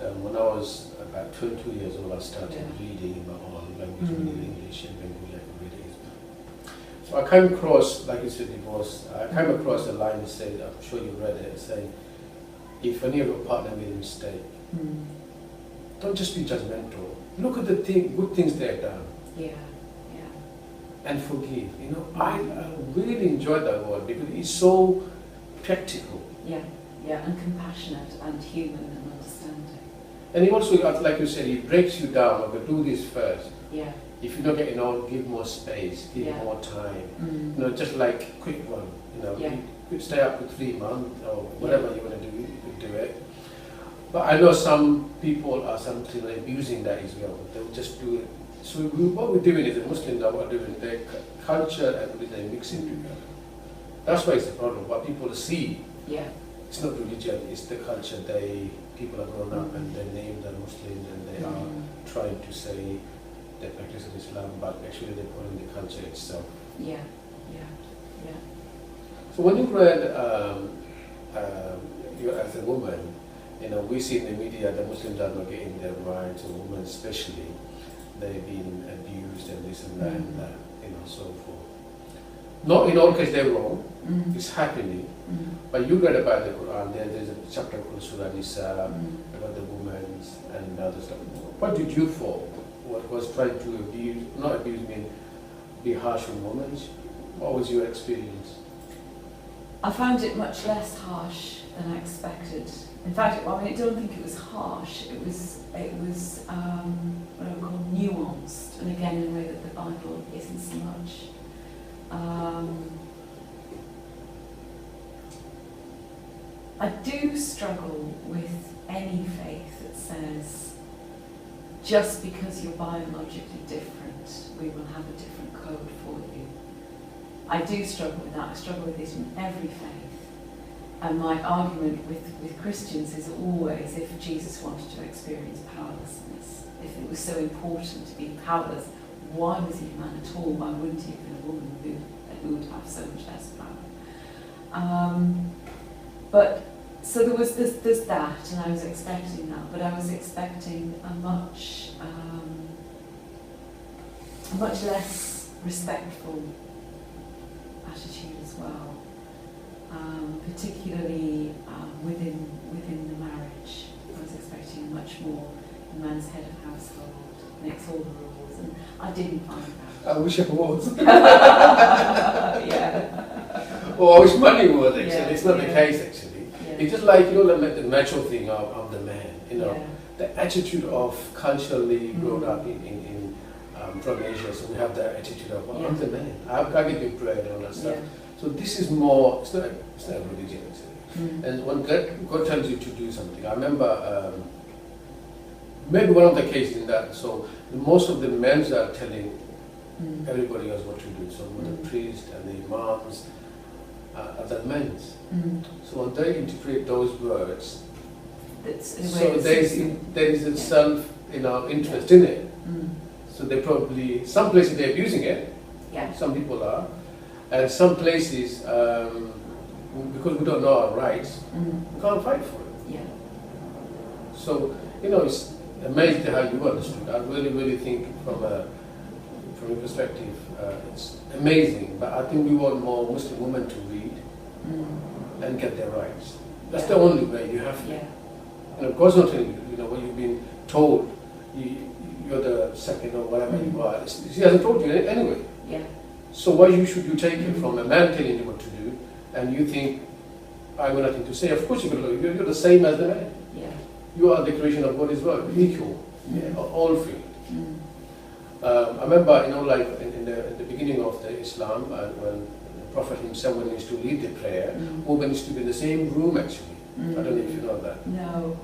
raised, when I was about 22 years old, I started reading in my own language, reading English and Bengali, I could read it. So I came across, like you said, I came across a line that said, I'm sure you read it, saying, if any of your partner made a mistake, don't just be judgmental. Look at the good things they've done. Yeah. And forgive. I really enjoyed that word because it's so practical. Yeah, and compassionate and human and understanding. And he also, like you said, he breaks you down. Okay, do this first. Yeah. If you're not getting on, give more space, give more time. Just like quick one. You could stay up to 3 months or whatever you want to do, you could do it. But I know some people are sometimes abusing that as well. They'll just do it. So what we're doing is the Muslims are doing their culture and religion mixing together. That's why it's a problem. What people see, it's not religion, it's the culture. People are grown up and they name them Muslims and they are trying to say they practice Islam, but actually they're following the culture itself. Yeah. So when you read, you as a woman, we see in the media that Muslims are not getting their rights, or women especially. They've been abused and this and that and that, so forth. Not in all cases they're wrong, it's happening. But you read about the Quran, there's a chapter called Surah Nisa, about the women and other stuff. What did you fall? What was trying to abuse, not abuse, be harsh on women? What was your experience? I found it much less harsh than I expected. In fact, I don't think it was harsh. It was what I would call nuanced, and again in a way that the Bible isn't so much. I do struggle with any faith that says just because you're biologically different, we will have a different code for you. I do struggle with that. I struggle with it in every faith. And my argument with Christians is always, if Jesus wanted to experience powerlessness, if it was so important to be powerless, why was he a man at all? Why wouldn't he have been a woman who would have so much less power? But so there's that, and I was expecting that, but I was expecting a much less respectful attitude as well. Particularly within the marriage. I was expecting much more. The man's head of household, makes all the rules, and I didn't find that. I wish I was. Well, I wish money was actually. It's not the case actually. It's just like the macho thing of the man. The attitude of culturally grown up in from Asia. So we have that attitude of I'm the man. I get the bread and all that stuff. So this is more, it's not a religion actually. And when God tells you to do something, I remember maybe one of the cases in that, so most of the men are telling everybody else what to do. So the priests and the imams are the men. So when they interpret those words, so there is a self interest in it. So they probably, some places they're abusing it, some people are. And some places, because we don't know our rights, we can't fight for it. So, it's amazing how you understood. I really think from a perspective, it's amazing. But I think we want more Muslim women to read and get their rights. That's the only way you have to. And of course, not what you've been told, you're the second or whatever you are. He hasn't told you anyway. So why should you take it from a man telling you what to do, and you think, I've got nothing to say? Of course you're the same as the man. You are the creation of God as well, equal, all free. I remember, like in the beginning of the Islam, when the Prophet himself, when he used to lead the prayer, women used to be in the same room actually. I don't know if you know that. No.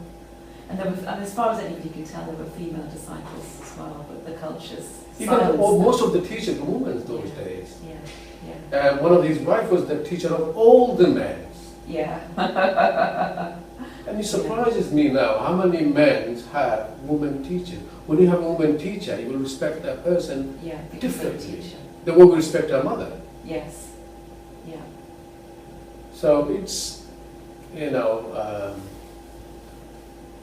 And as far as anybody can tell, there were female disciples as well, but the cultures. Even most of the teachers were women those days. One of his wives was the teacher of all the men. And it surprises me now how many men have women teachers. When you have a woman teacher, you will respect that person differently. The way we respect our mother. So it's,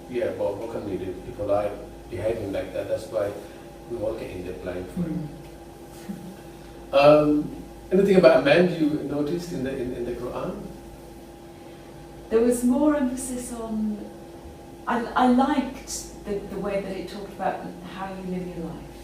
yeah, well, what can we do? People are behaving like that. That's why we all get in the blame for it. Anything about a man you noticed in the Quran? There was more emphasis on. I liked the way that it talked about how you live your life.